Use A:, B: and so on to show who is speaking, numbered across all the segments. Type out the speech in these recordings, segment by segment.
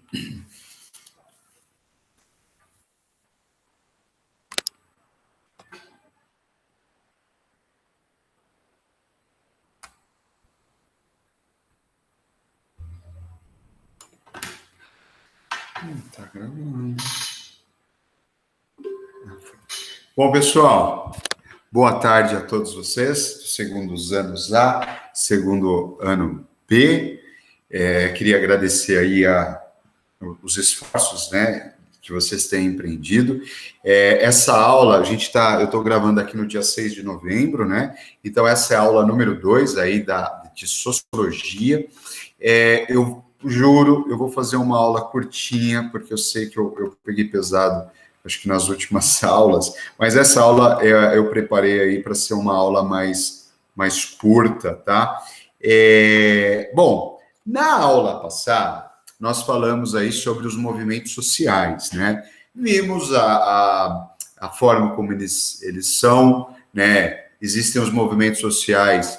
A: Tá gravando. Bom, pessoal, boa tarde a todos vocês, segundos anos A, segundo ano B. Queria agradecer aí os esforços, né, que vocês têm empreendido. Essa aula, eu estou gravando aqui no dia 6 de novembro, né? Então, essa é a aula número 2 aí de Sociologia. Eu juro, eu vou fazer uma aula curtinha, porque eu sei que eu peguei pesado, acho que nas últimas aulas, mas essa aula eu preparei aí para ser uma aula mais curta, tá? Bom, na aula passada, nós falamos aí sobre os movimentos sociais, né? Vimos a forma como eles são, né? Existem os movimentos sociais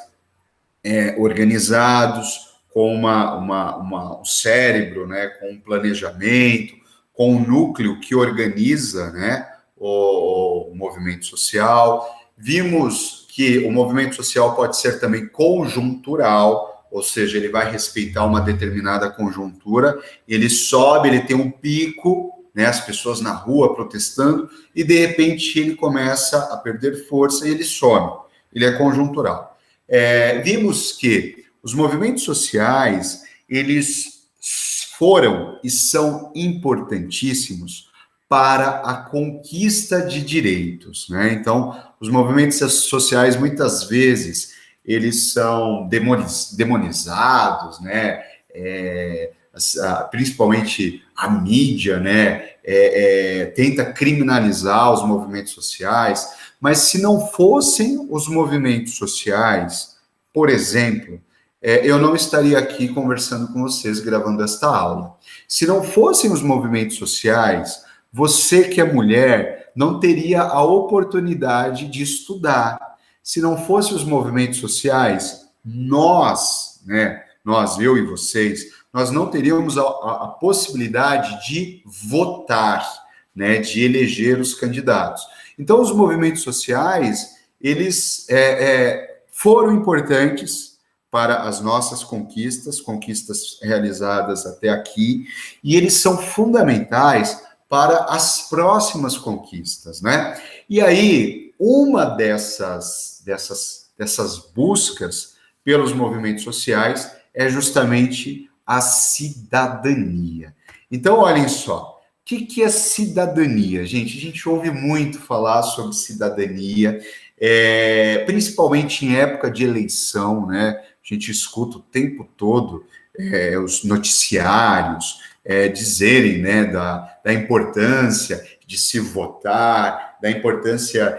A: organizados, com um cérebro, né? Com um planejamento, com um núcleo que organiza, né? O movimento social. Vimos que o movimento social pode ser também conjuntural, ou seja, ele vai respeitar uma determinada conjuntura, ele sobe, ele tem um pico, né, as pessoas na rua protestando, e de repente ele começa a perder força e ele some, ele é conjuntural. Vimos que os movimentos sociais, eles foram e são importantíssimos para a conquista de direitos, né? Então, os movimentos sociais, muitas vezes, eles são demonizados, né? Principalmente a mídia, né? Tenta criminalizar os movimentos sociais, mas se não fossem os movimentos sociais, por exemplo, eu não estaria aqui conversando com vocês, gravando esta aula. Se não fossem os movimentos sociais, você que é mulher não teria a oportunidade de estudar. Se não fossem os movimentos sociais, nós, né, eu e vocês, nós não teríamos a possibilidade de votar, né, de eleger os candidatos. Então, os movimentos sociais, eles foram importantes para as nossas conquistas realizadas até aqui, e eles são fundamentais para as próximas conquistas, né? E aí, uma dessas buscas pelos movimentos sociais é justamente a cidadania. Então, olhem só, o que é cidadania, gente? A gente ouve muito falar sobre cidadania, principalmente em época de eleição, né? A gente escuta o tempo todo os noticiários dizerem, né, da importância de se votar, da importância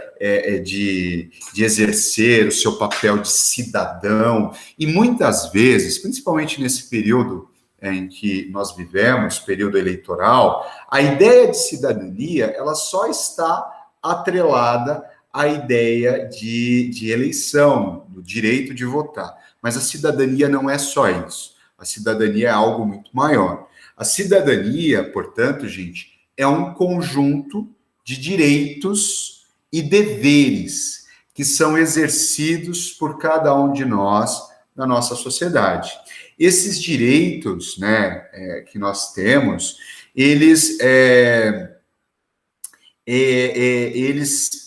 A: de exercer o seu papel de cidadão, e muitas vezes, principalmente nesse período em que nós vivemos, período eleitoral, a ideia de cidadania, ela só está atrelada à ideia de eleição, do direito de votar. Mas a cidadania não é só isso. A cidadania é algo muito maior. A cidadania, portanto, gente, é um conjunto de direitos e deveres que são exercidos por cada um de nós na nossa sociedade. Esses direitos, né, que nós temos, eles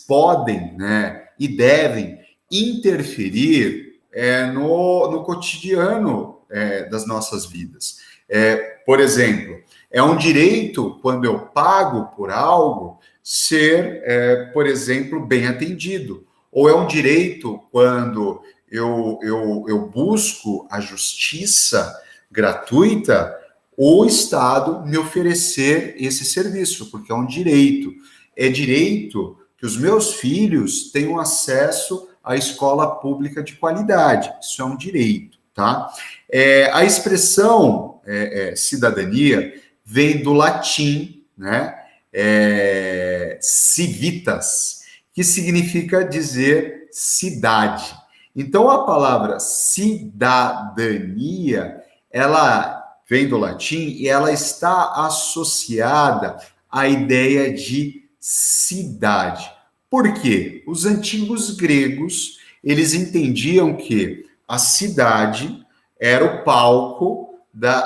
A: podem, né, e devem interferir no cotidiano das nossas vidas. Por exemplo, é um direito, quando eu pago por algo, ser, por exemplo, bem atendido. Ou é um direito quando eu busco a justiça gratuita, o Estado me oferecer esse serviço, porque é um direito. É direito que os meus filhos tenham acesso à escola pública de qualidade. Isso é um direito, tá? A expressão cidadania vem do latim, né? Civitas, que significa dizer cidade. Então, a palavra cidadania, ela vem do latim e ela está associada à ideia de cidade. Por quê? Os antigos gregos, eles entendiam que a cidade era o palco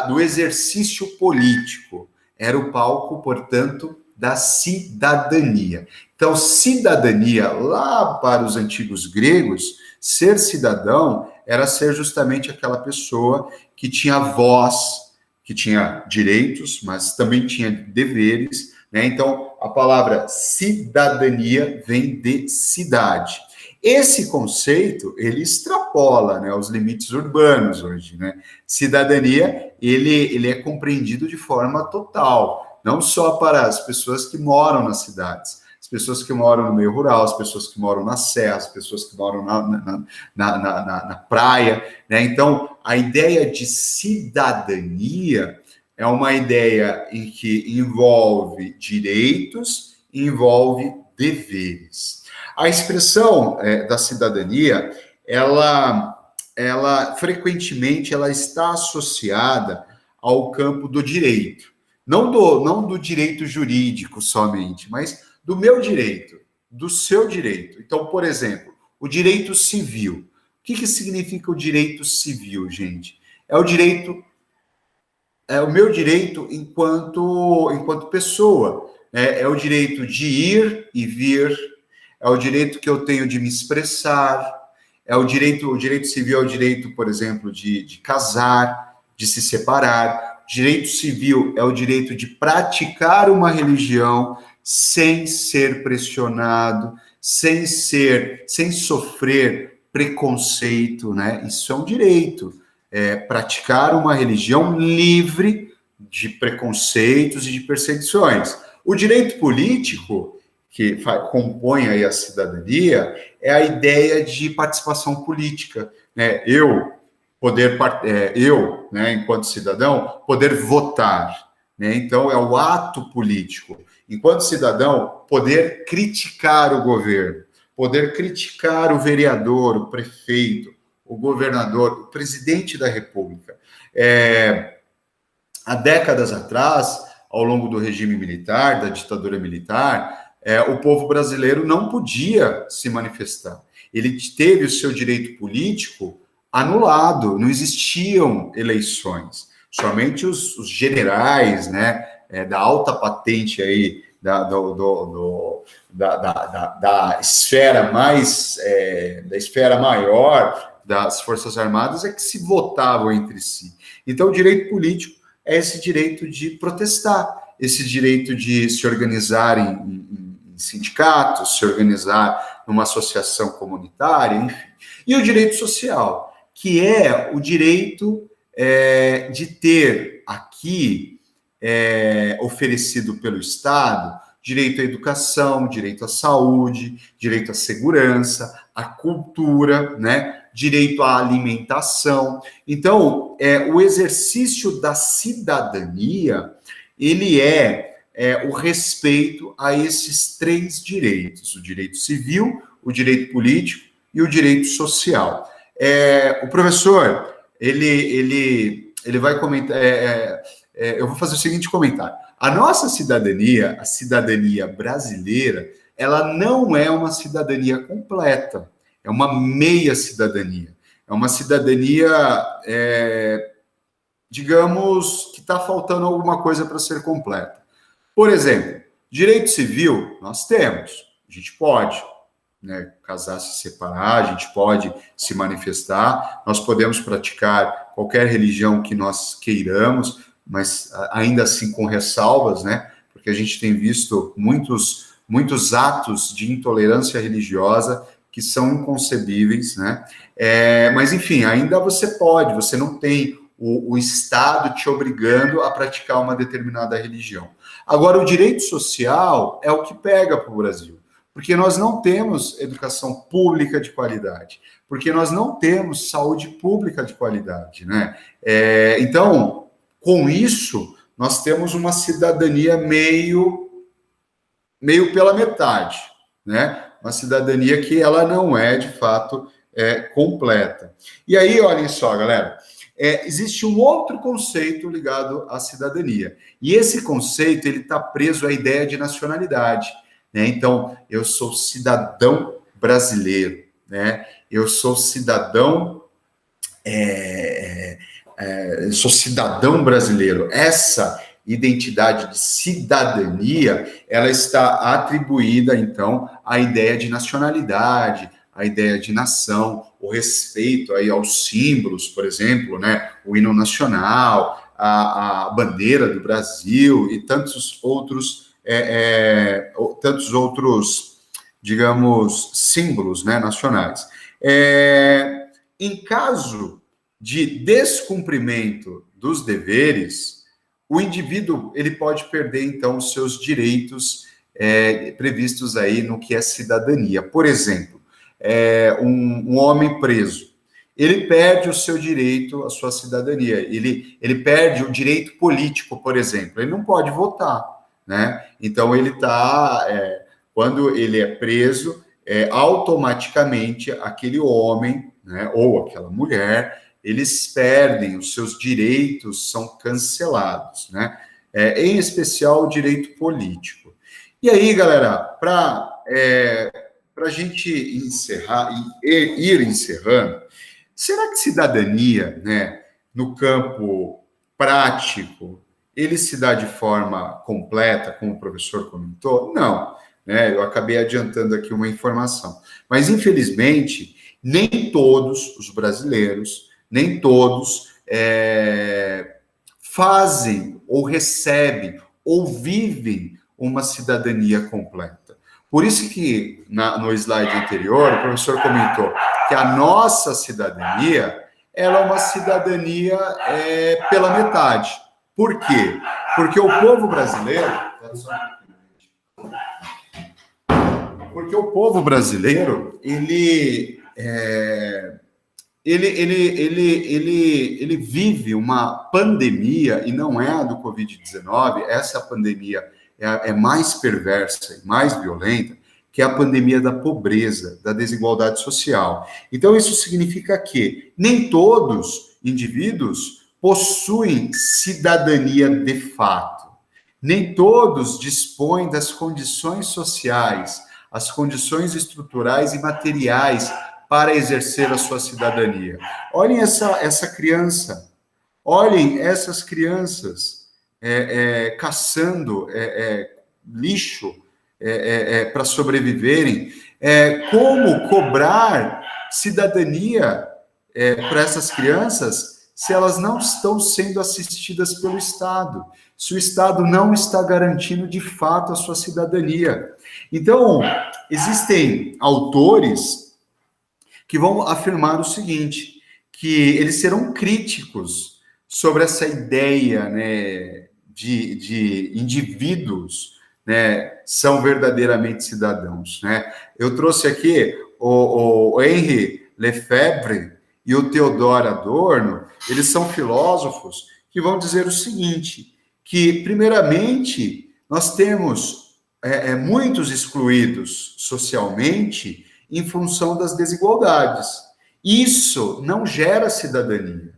A: do exercício político, era o palco, portanto, da cidadania. Então, cidadania, lá para os antigos gregos, ser cidadão era ser justamente aquela pessoa que tinha voz, que tinha direitos, mas também tinha deveres, né? Então, a palavra cidadania vem de cidade. Esse conceito, ele extrapola, né, os limites urbanos hoje, né? Cidadania, ele é compreendido de forma total, não só para as pessoas que moram nas cidades, as pessoas que moram no meio rural, as pessoas que moram na serra, as pessoas que moram na praia, né? Então, a ideia de cidadania é uma ideia em que envolve direitos e envolve deveres. A expressão da cidadania, ela frequentemente ela está associada ao campo do direito. Não do direito jurídico somente, mas do meu direito, do seu direito. Então, por exemplo, o direito civil. O que significa o direito civil, gente? É o direito, é o meu direito enquanto pessoa. É o direito de ir e vir, é o direito que eu tenho de me expressar, o direito civil é o direito, por exemplo, de casar, de se separar. Direito civil é o direito de praticar uma religião sem ser pressionado, sem sofrer preconceito, né? Isso é um direito. Praticar uma religião livre de preconceitos e de perseguições. O direito político, que compõe aí a cidadania, é a ideia de participação política, né? Eu, né, enquanto cidadão, poder votar, né? Então, é o ato político. Enquanto cidadão, poder criticar o governo, poder criticar o vereador, o prefeito, o governador, o presidente da República. Há décadas atrás, ao longo do regime militar, da ditadura militar, o povo brasileiro não podia se manifestar. Ele teve o seu direito político anulado, não existiam eleições. Somente os generais, né, da alta patente aí, da esfera mais, da esfera maior das Forças Armadas é que se votavam entre si. Então, o direito político é esse direito de protestar, esse direito de se organizar em sindicatos, se organizar numa associação comunitária, enfim. E o direito social, que é o direito de ter aqui oferecido pelo Estado direito à educação, direito à saúde, direito à segurança, à cultura, né? Direito à alimentação. Então, o exercício da cidadania, ele o respeito a esses três direitos: o direito civil, o direito político e o direito social. O professor, ele vai comentar. Eu vou fazer o seguinte comentário. A nossa cidadania, a cidadania brasileira, ela não é uma cidadania completa. É uma meia cidadania. É uma cidadania, digamos, que está faltando alguma coisa para ser completa. Por exemplo, direito civil, nós temos. A gente pode, né, casar, se separar, a gente pode se manifestar, nós podemos praticar qualquer religião que nós queiramos, mas ainda assim com ressalvas, né? Porque a gente tem visto muitos atos de intolerância religiosa que são inconcebíveis, né? Mas, enfim, ainda você não tem o Estado te obrigando a praticar uma determinada religião. Agora, o direito social é o que pega para o Brasil, porque nós não temos educação pública de qualidade, porque nós não temos saúde pública de qualidade, né? Então, com isso, nós temos uma cidadania meio pela metade, né? Uma cidadania que ela não é, de fato, completa. E aí, olhem só, galera, existe um outro conceito ligado à cidadania. E esse conceito ele está preso à ideia de nacionalidade, né? Então, eu sou cidadão brasileiro, né? Eu sou cidadão, eu sou cidadão brasileiro. Essa identidade de cidadania, ela está atribuída, então, à ideia de nacionalidade, à ideia de nação, o respeito aí aos símbolos, por exemplo, né, o hino nacional, a bandeira do Brasil e tantos outros, digamos, símbolos, né, nacionais. Em caso de descumprimento dos deveres, o indivíduo ele pode perder, então, os seus direitos previstos aí no que é cidadania. Por exemplo, um homem preso, ele perde o seu direito, a sua cidadania, ele perde o direito político, por exemplo, ele não pode votar, né? Então, quando ele é preso, automaticamente aquele homem, né, ou aquela mulher, eles perdem, os seus direitos são cancelados, né? Em especial o direito político. E aí, galera, para a gente encerrar e ir encerrando, será que cidadania, né, no campo prático, ele se dá de forma completa, como o professor comentou? Não, né? Eu acabei adiantando aqui uma informação. Mas, infelizmente, nem todos os brasileiros, nem todos fazem ou recebem ou vivem uma cidadania completa. Por isso que no slide anterior o professor comentou que a nossa cidadania ela é uma cidadania pela metade. Por quê? Porque o povo brasileiro ele vive uma pandemia, e não é a do Covid-19, essa pandemia é mais perversa e mais violenta, que é a pandemia da pobreza, da desigualdade social. Então, isso significa que nem todos indivíduos possuem cidadania de fato. Nem todos dispõem das condições sociais, as condições estruturais e materiais para exercer a sua cidadania. Olhem essa criança, olhem essas crianças caçando lixo para sobreviverem. Como cobrar cidadania para essas crianças se elas não estão sendo assistidas pelo Estado, se o Estado não está garantindo de fato a sua cidadania? Então, existem autores que vão afirmar o seguinte, que eles serão críticos sobre essa ideia, né, de indivíduos, né, são verdadeiramente cidadãos, né? Eu trouxe aqui o Henri Lefebvre e o Theodor Adorno, eles são filósofos que vão dizer o seguinte, que, primeiramente, nós temos muitos excluídos socialmente em função das desigualdades. Isso não gera cidadania.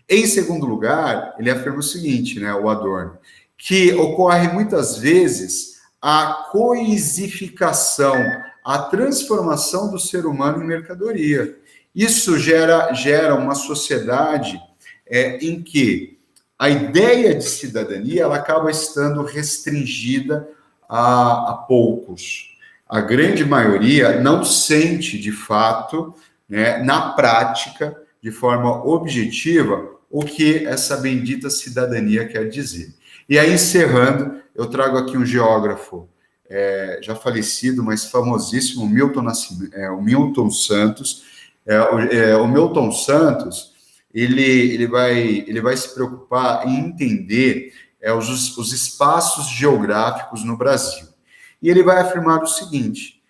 A: Em segundo lugar, ele afirma o seguinte, né, o Adorno, que ocorre muitas vezes a coisificação, a transformação do ser humano em mercadoria. Isso gera uma sociedade em que a ideia de cidadania ela acaba estando restringida a poucos. A grande maioria não sente, de fato, né, na prática, de forma objetiva, o que essa bendita cidadania quer dizer. E aí, encerrando, eu trago aqui um geógrafo já falecido, mas famosíssimo, o Milton Santos. O Milton Santos, ele vai se preocupar em entender os espaços geográficos no Brasil. E ele vai afirmar o seguinte,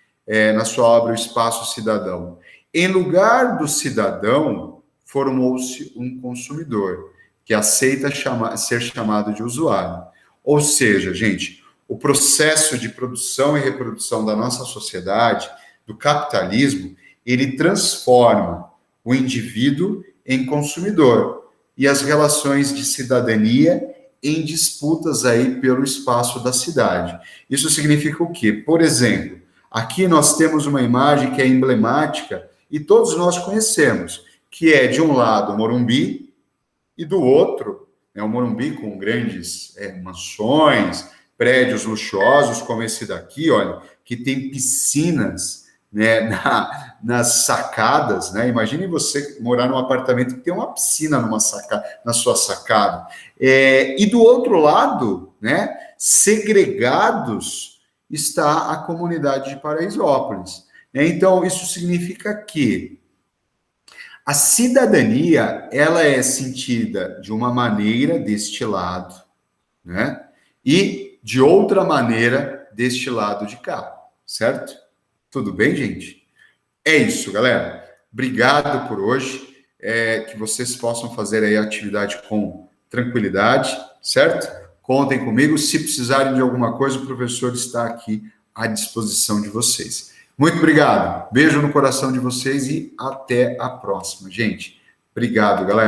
A: na sua obra O Espaço Cidadão: em lugar do cidadão, formou-se um consumidor, que aceita ser chamado de usuário. Ou seja, gente, o processo de produção e reprodução da nossa sociedade, do capitalismo, ele transforma o indivíduo em consumidor. e as relações de cidadania em disputas aí pelo espaço da cidade. Isso significa o quê? Por exemplo, aqui nós temos uma imagem que é emblemática e todos nós conhecemos, que é, de um lado, o Morumbi e do outro, o Morumbi com grandes mansões, prédios luxuosos, como esse daqui, olha, que tem piscinas, né, nas sacadas, né? Imagine você morar num apartamento que tem uma piscina na sua sacada. E do outro lado, né, segregados, está a comunidade de Paraisópolis. Então, isso significa que a cidadania, ela é sentida de uma maneira deste lado, né? E de outra maneira deste lado de cá, certo? Tudo bem, gente? É isso, galera. Obrigado por hoje. Que vocês possam fazer aí a atividade com tranquilidade, certo? Contem comigo. Se precisarem de alguma coisa, o professor está aqui à disposição de vocês. Muito obrigado. Beijo no coração de vocês e até a próxima, gente. Obrigado, galera.